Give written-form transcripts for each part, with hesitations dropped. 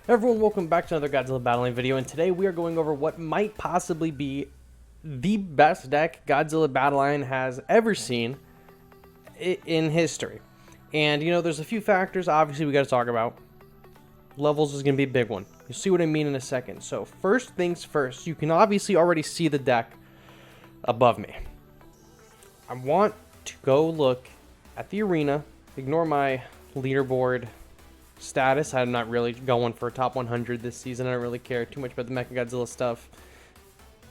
Everyone, welcome back to another Godzilla Battling video, and today we are going over what might possibly be the best deck Godzilla Battleline has ever seen in history. And, there's a few factors, obviously, we got to talk about. Levels is going to be a big one. You'll see what I mean in a second. So, first things first, you can obviously already see the deck above me. I want to go look at the arena, ignore my leaderboard status. I'm not really going for a top 100 this season. I don't really care too much about the Mechagodzilla stuff.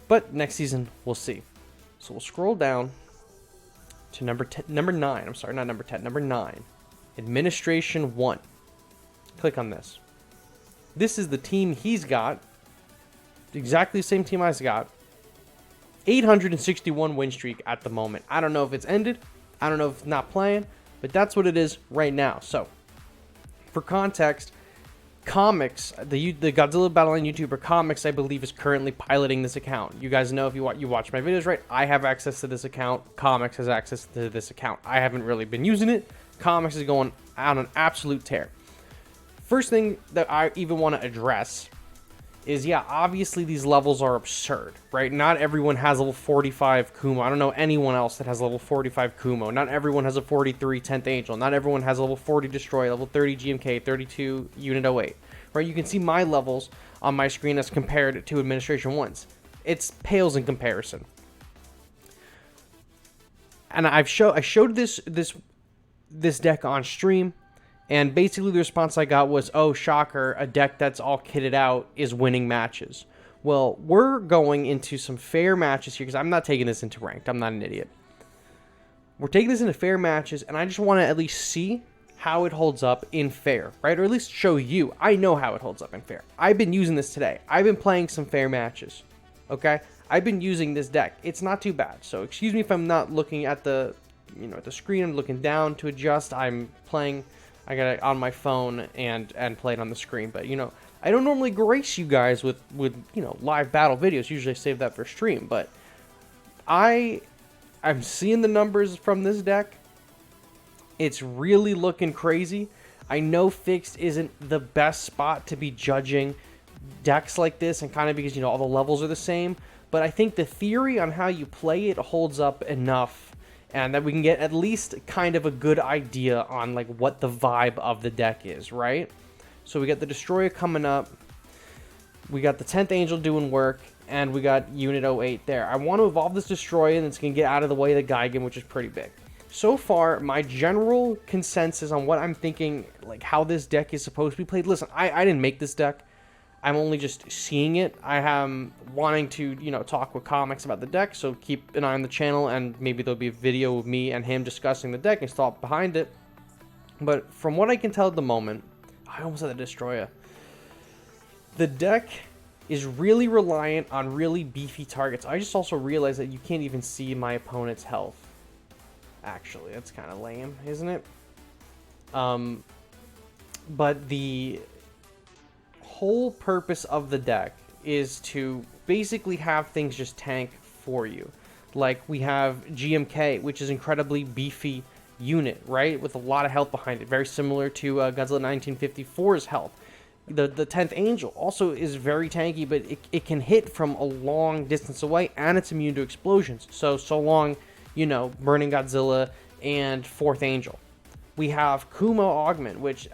But next season, we'll see. So we'll scroll down to number 9. I'm sorry, not number 10. Number 9. Administration 1. Click on this. This is the team he's got. Exactly the same team I've got. 861 win streak at the moment. I don't know if it's ended. I don't know if it's not playing. But that's what it is right now. So, for context, Comics, the Godzilla Battleline YouTuber Comics, I believe, is currently piloting this account. You guys know, if you watch my videos, right? I have access to this account. Comics has access to this account. I haven't really been using it. Comics is going on an absolute tear. First thing that I even want to address is, yeah, obviously these levels are absurd, right? Not everyone has level 45 Kumo. I don't know anyone else that has level 45 Kumo. Not everyone has a 43 10th Angel. Not everyone has level 40 Destroy, level 30 GMK, 32 Unit 08, right? You can see my levels on my screen as compared to Administration 1's. It's pales in comparison. And I showed this deck on stream. And basically the response I got was, oh, shocker, a deck that's all kitted out is winning matches. Well, we're going into some fair matches here, because I'm not taking this into ranked. I'm not an idiot. We're taking this into fair matches, and I just want to at least see how it holds up in fair, right? Or at least show you. I know how it holds up in fair. I've been using this today. I've been playing some fair matches, okay? I've been using this deck. It's not too bad. So excuse me if I'm not looking at the, at the screen. I'm looking down to adjust. I'm playing... I got it on my phone and play it on the screen. But, I don't normally grace you guys with live battle videos. Usually I save that for stream. But I'm seeing the numbers from this deck. It's really looking crazy. I know fixed isn't the best spot to be judging decks like this, and kind of because, all the levels are the same. But I think the theory on how you play it holds up enough, and that we can get at least kind of a good idea on like what the vibe of the deck is, right? So we got the Destroyer coming up. We got the 10th Angel doing work. And we got Unit 08 there. I want to evolve this Destroyer, and it's going to get out of the way of the Gigan, which is pretty big. So far, my general consensus on what I'm thinking, like how this deck is supposed to be played. Listen, I didn't make this deck. I'm only just seeing it. I am wanting to, talk with Comics about the deck, so keep an eye on the channel, and maybe there'll be a video of me and him discussing the deck and his thought behind it. But from what I can tell at the moment, I almost had the Destroyer. The deck is really reliant on really beefy targets. I just also realized that you can't even see my opponent's health. Actually, that's kind of lame, isn't it? But the whole purpose of the deck is to basically have things just tank for you. Like we have GMK, which is incredibly beefy unit, right? With a lot of health behind it. Very similar to Godzilla 1954's health. The 10th Angel also is very tanky, but it can hit from a long distance away, and it's immune to explosions. So long, Burning Godzilla and 4th Angel. We have Kumo Augment, which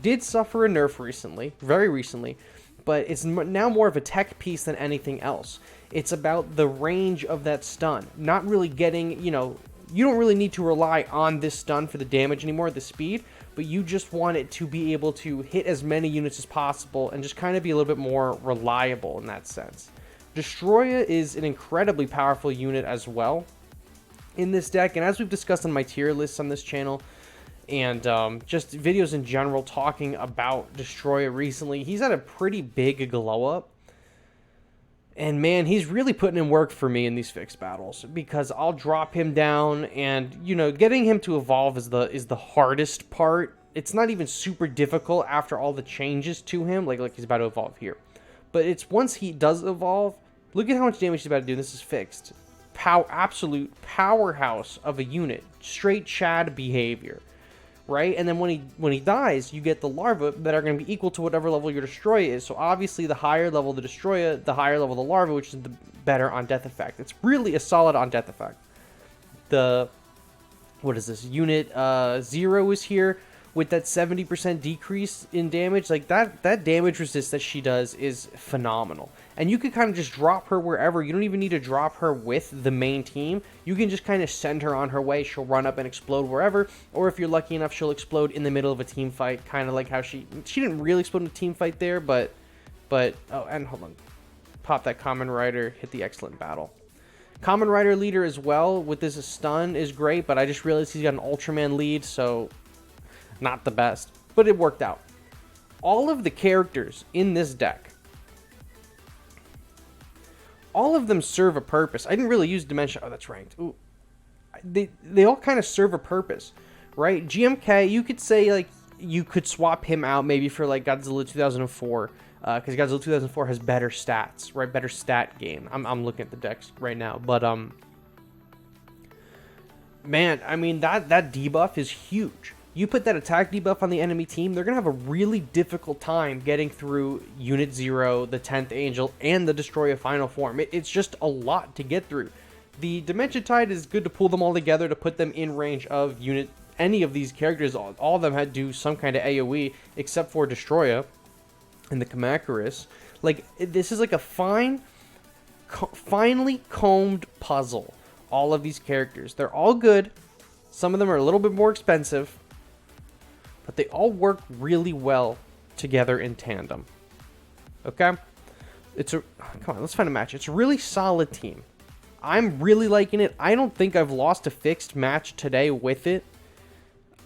did suffer a nerf recently, very recently, but it's now more of a tech piece than anything else. It's about the range of that stun, not really getting, you don't really need to rely on this stun for the damage anymore, the speed, but you just want it to be able to hit as many units as possible and just kind of be a little bit more reliable in that sense. Destroyer is an incredibly powerful unit as well in this deck, and as we've discussed on my tier lists on this channel, and just videos in general talking about Destroyer recently, he's had a pretty big glow up. And man, he's really putting in work for me in these fixed battles, because I'll drop him down, and getting him to evolve is the hardest part. It's not even super difficult after all the changes to him, like he's about to evolve here. But it's once he does evolve, look at how much damage he's about to do. This is fixed. Absolute powerhouse of a unit. Straight Chad behavior. right? And then when he dies, you get the larvae that are going to be equal to whatever level your Destroya is. So obviously, the higher level the Destroya, the higher level the larva, which is the better on death effect. It's really a solid on death effect. What is this? Unit 0 is here with that 70% decrease in damage. Like that damage resist that she does is phenomenal. And you can kind of just drop her wherever. You don't even need to drop her with the main team. You can just kind of send her on her way. She'll run up and explode wherever. Or if you're lucky enough, she'll explode in the middle of a team fight. Kind of like how she didn't really explode in a team fight there, but oh, and hold on. Pop that Common Rider, hit the excellent battle. Common Rider leader as well with this stun is great, but I just realized he's got an Ultraman lead, so not the best. But it worked out. All of the characters in this deck, all of them serve a purpose. I didn't really use Dimension. Oh, that's ranked. Ooh. They all kind of serve a purpose, right? GMK, you could say, like, you could swap him out maybe for, like, Godzilla 2004. Because Godzilla 2004 has better stats, right? Better stat gain. I'm looking at the decks right now, but man, I mean that debuff is huge. You put that attack debuff on the enemy team, they're gonna have a really difficult time getting through Unit 0, the 10th Angel, and the Destroyer Final Form. It's just a lot to get through. The Dimension Tide is good to pull them all together to put them in range of any of these characters. All of them had to do some kind of AoE except for Destroyer and the Kamacuras. Like, this is like a finely combed puzzle. All of these characters, they're all good. Some of them are a little bit more expensive, but they all work really well together in tandem. Okay, come on, let's find a match. It's a really solid team. I'm really liking it. I don't think I've lost a fixed match today with it.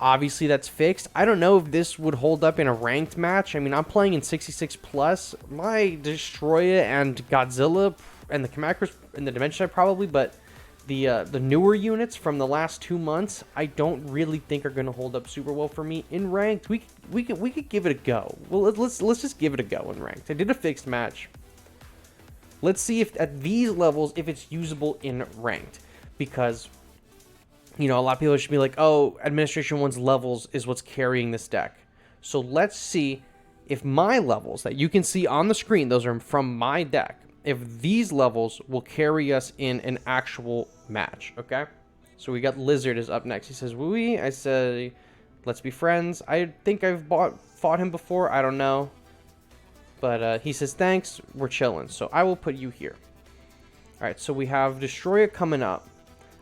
Obviously, that's fixed. I don't know if this would hold up in a ranked match. I mean, I'm playing in 66+. My Destroya and Godzilla and the Kamacuras and the Dimension Tide probably, but the newer units from the last 2 months, I don't really think are going to hold up super well for me in ranked. We could give it a go. Well, let's just give it a go in ranked. I did a fixed match. Let's see if at these levels if it's usable in ranked, because you know, a lot of people should be like, oh, Administration 1's levels is what's carrying this deck. So let's see if my levels that you can see on the screen, those are from my deck, if these levels will carry us in an actual match, okay? So we got Lizard is up next. He says, woo-wee. I say, let's be friends. I think I've fought him before. I don't know. But he says, thanks. We're chilling. So I will put you here. All right, so we have Destroyer coming up.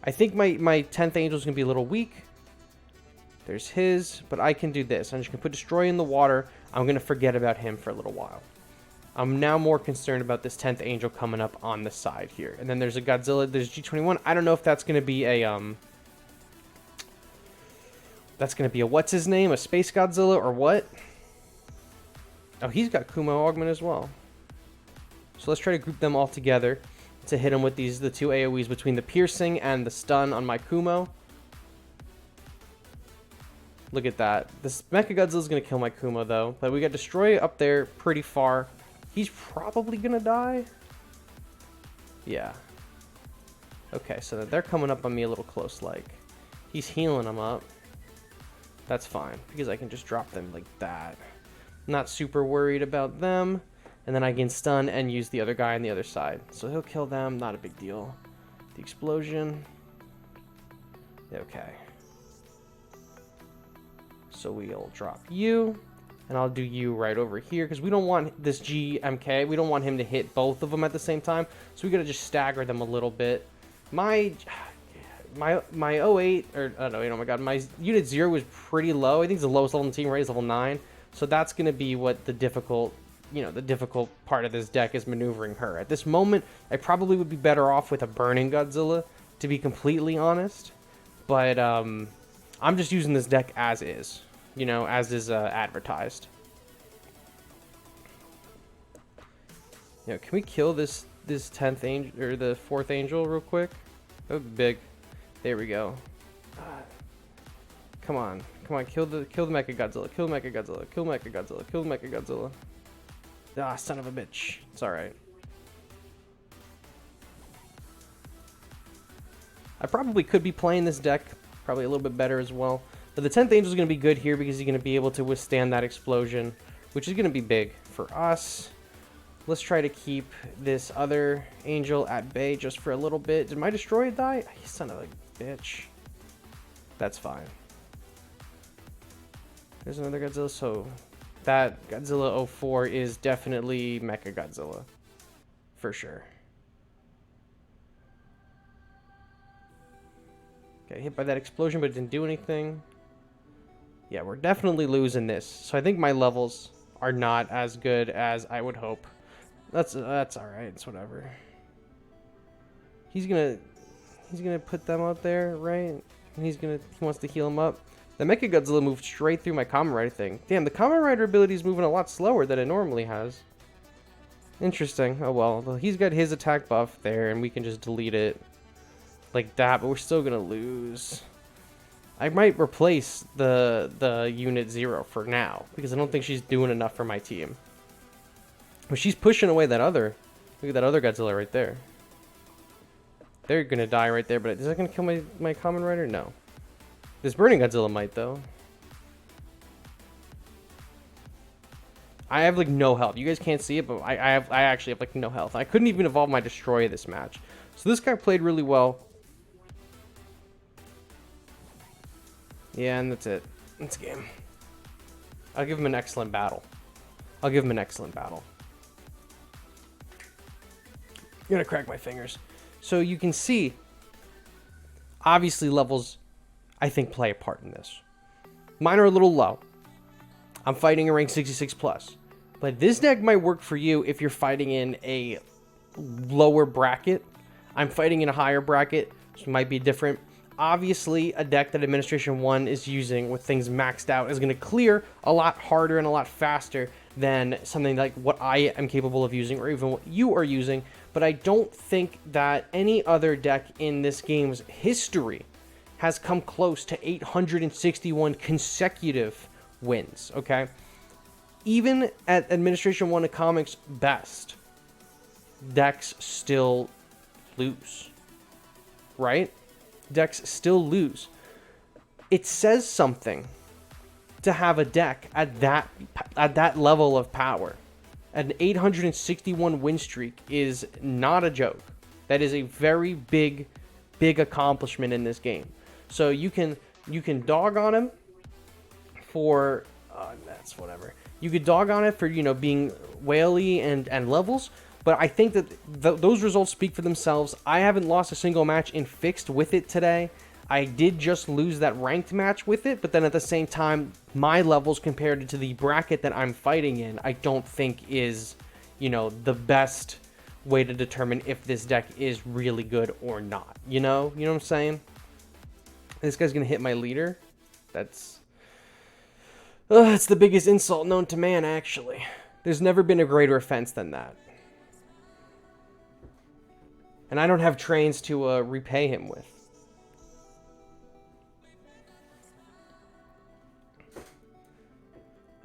I think my 10th Angel is going to be a little weak. There's his, but I can do this. I'm just going to put Destroy in the water. I'm going to forget about him for a little while. I'm now more concerned about this 10th Angel coming up on the side here. And then there's a Godzilla. There's G21. I don't know if that's going to be a, what's his name? A Space Godzilla or what? Oh, he's got Kumo Augment as well. So let's try to group them all together to hit him with the two AoEs between the piercing and the stun on my Kumo. Look at that. This Mechagodzilla is going to kill my Kumo, though. But we got Destroy up there pretty far. He's probably going to die. Yeah. Okay, so they're coming up on me a little close, like. He's healing them up. That's fine, because I can just drop them like that. Not super worried about them. And then I can stun and use the other guy on the other side. So he'll kill them, not a big deal. The explosion. Okay. So we'll drop you. And I'll do you right over here, because we don't want this GMK. We don't want him to hit both of them at the same time. So we gotta just stagger them a little bit. My 08, or I don't know, oh my god, my Unit 0 was pretty low. I think it's the lowest level in the team, right? It's level 9. So that's gonna be what the difficult part of this deck is, maneuvering her. At this moment, I probably would be better off with a Burning Godzilla, to be completely honest. But I'm just using this deck as is, as is advertised. Can we kill this 10th angel or the 4th angel real quick? Oh, big. There we go. Come on, kill the Mechagodzilla, kill Mechagodzilla, kill Mechagodzilla, kill Mechagodzilla. Ah, son of a bitch. It's alright. I probably could be playing this deck probably a little bit better as well. But the 10th Angel is going to be good here because he's going to be able to withstand that explosion, which is going to be big for us. Let's try to keep this other Angel at bay just for a little bit. Did my Destroyer die? You son of a bitch. That's fine. There's another Godzilla. So that Godzilla 04 is definitely Mecha Godzilla. For sure. Got hit by that explosion, but it didn't do anything. Yeah, we're definitely losing this. So I think my levels are not as good as I would hope. That's all right. It's whatever. He's gonna put them out there, right? And he wants to heal him up. The Mecha Godzilla moved straight through my Kamen Rider thing. Damn, the Kamen Rider ability is moving a lot slower than it normally has. Interesting. Oh well, he's got his attack buff there, and we can just delete it like that. But we're still gonna lose. I might replace the Unit 0 for now because I don't think she's doing enough for my team. But she's pushing away that other. Look at that other Godzilla right there. They're gonna die right there, but is that gonna kill my Kamen Rider? No. This burning Godzilla might though. I have like no health. You guys can't see it, but I actually have like no health. I couldn't even evolve my Destroyer this match. So this guy played really well. Yeah, and that's it. That's game. I'll give him an excellent battle. I'm gonna crack my fingers. So you can see, obviously levels, I think, play a part in this. Mine are a little low. I'm fighting a rank 66 plus. But this deck might work for you if you're fighting in a lower bracket. I'm fighting in a higher bracket, so it might be different. Obviously, a deck that Administration 1 is using with things maxed out is going to clear a lot harder and a lot faster than something like what I am capable of using or even what you are using. But I don't think that any other deck in this game's history has come close to 861 consecutive wins, okay? Even at Administration 1 of Comics best, decks still lose, right? Decks still lose. It says something to have a deck at that level of power. An 861 win streak is not a joke. That is a very big accomplishment in this game. So you can dog on him for that's whatever. You could dog on it for, you know, being whaley and levels, but I think that those results speak for themselves. I haven't lost a single match in fixed with it today. I did just lose that ranked match with it, but then at the same time, my levels compared to the bracket that I'm fighting in, I don't think is, you know, the best way to determine if this deck is really good or not. You know what I'm saying? This guy's gonna hit my leader. That's the biggest insult known to man, actually. There's never been a greater offense than that. And I don't have trains to repay him with.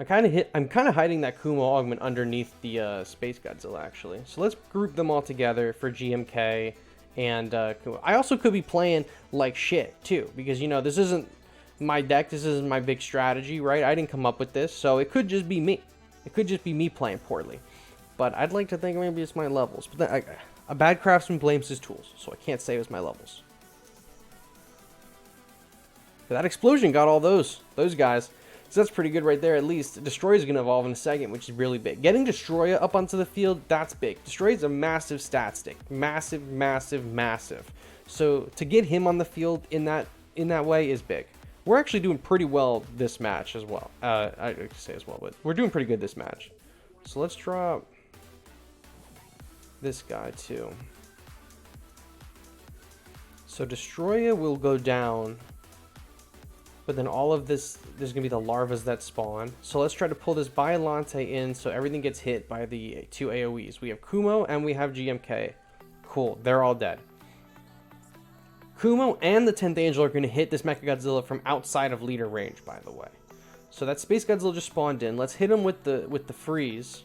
I'm kind of hiding that Kumo augment underneath the Space Godzilla, actually. So let's group them all together for GMK and Kumo. I also could be playing like shit, too. Because, you know, this isn't my deck. This isn't my big strategy, right? I didn't come up with this. So it could just be me. It could just be me playing poorly. But I'd like to think maybe it's my levels. But then a bad craftsman blames his tools. So I can't say it was my levels. But that explosion got all those guys. So that's pretty good right there, at least. Destroyer is going to evolve in a second, which is really big. Getting Destroyer up onto the field, that's big. Destroyer is a massive stat stick. Massive, massive, massive. So to get him on the field in that way is big. We're actually doing pretty well this match as well. I could say as well, but we're doing pretty good this match. So let's drop this guy too. So Destroyer will go down. But then all of this, there's going to be the larvas that spawn. So let's try to pull this Biollante in so everything gets hit by the two AoEs. We have Kumo and we have GMK. Cool, they're all dead. Kumo and the 10th Angel are going to hit this Mechagodzilla from outside of leader range, by the way. So that Space Godzilla just spawned in. Let's hit him with the freeze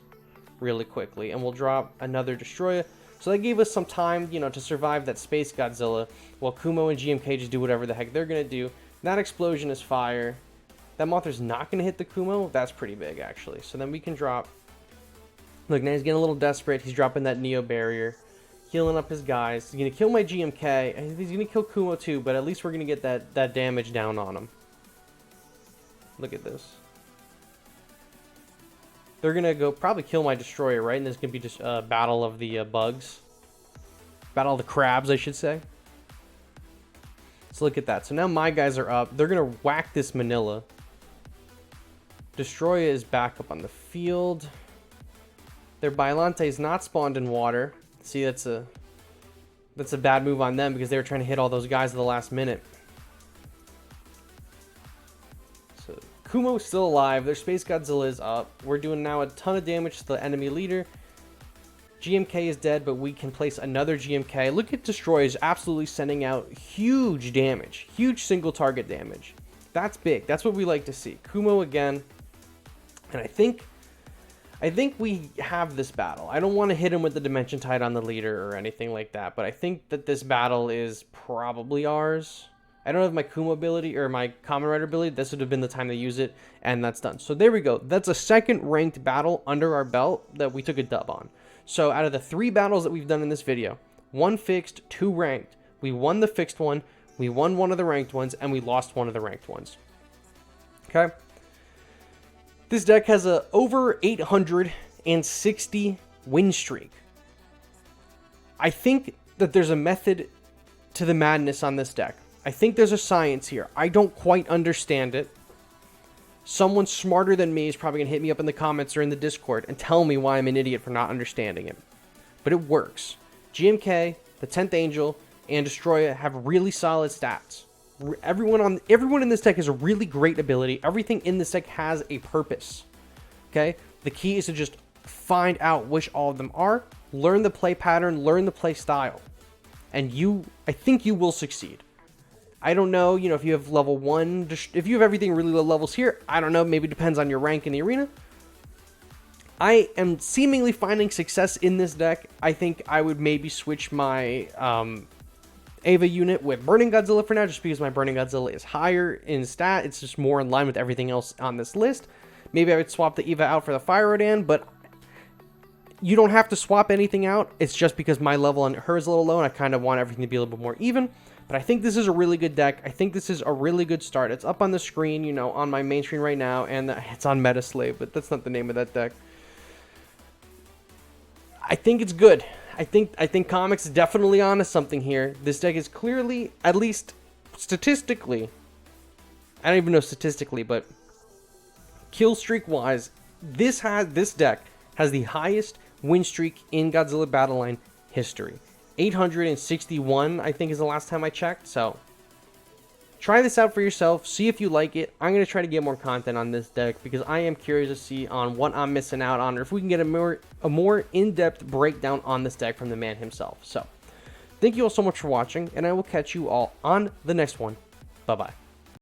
really quickly. And we'll drop another Destroyer. So that gave us some time, you know, to survive that Space Godzilla while Kumo and GMK just do whatever the heck they're going to do. That explosion is fire. That Mothra's not going to hit the Kumo. That's pretty big, actually. So then we can drop... Look, now he's getting a little desperate. He's dropping that Neo Barrier. Healing up his guys. He's going to kill my GMK. And he's going to kill Kumo too, but at least we're going to get that damage down on him. Look at this. They're going to go probably kill my Destroyer, right? And this is going to be just a battle of the bugs. Battle of the crabs, I should say. So look at that. So now my guys are up. They're going to whack this Manila. Destroyer is back up on the field. Their Bylante is not spawned in water. See, that's a bad move on them because they were trying to hit all those guys at the last minute. So Kumo is still alive. Their Space Godzilla is up. We're doing now a ton of damage to the enemy leader. GMK is dead, but we can place another GMK. Look at Destroyers absolutely sending out huge damage. Huge single target damage. That's big. That's what we like to see. Kumo again. And I think we have this battle. I don't want to hit him with the Dimension Tide on the leader or anything like that, but I think that this battle is probably ours. I don't have my Kumo ability or my Kamen Rider ability. This would have been the time to use it, and that's done. So there we go. That's a second ranked battle under our belt that we took a dub on. So out of the 3 battles that we've done in this video, 1 fixed, 2 ranked. We won the fixed one, we won one of the ranked ones, and we lost one of the ranked ones. Okay? This deck has a over 860 win streak. I think that there's a method to the madness on this deck. I think there's a science here. I don't quite understand it. Someone smarter than me is probably going to hit me up in the comments or in the Discord and tell me why I'm an idiot for not understanding it. But it works. GMK, the 10th Angel, and Destroyer have really solid stats. Everyone in this deck has a really great ability. Everything in this deck has a purpose. Okay? The key is to just find out which all of them are, learn the play pattern, learn the play style. And I think you will succeed. I don't know, if you have level 1, if you have everything really low levels here, I don't know, maybe it depends on your rank in the arena. I am seemingly finding success in this deck. I think I would maybe switch my Ava unit with Burning Godzilla for now, just because my Burning Godzilla is higher in stat. It's just more in line with everything else on this list. Maybe I would swap the Eva out for the Fire Rodan, but you don't have to swap anything out. It's just because my level on her is a little low, and I kind of want everything to be a little bit more even. But I think this is a really good deck. I think this is a really good start. It's up on the screen, on my main screen right now, and it's on Metaslave, but that's not the name of that deck. I think it's good. I think Comics is definitely onto something here. This deck is clearly, at least statistically, I don't even know statistically, but kill streak wise, this deck has the highest win streak in Godzilla Battleline history. 861, I think, is the last time I checked. So try this out for yourself. See if you like it. I'm going to try to get more content on this deck because I am curious to see on what I'm missing out on, or if we can get a more in-depth breakdown on this deck from the man himself. So thank you all so much for watching, and I will catch you all on the next one. Bye-bye.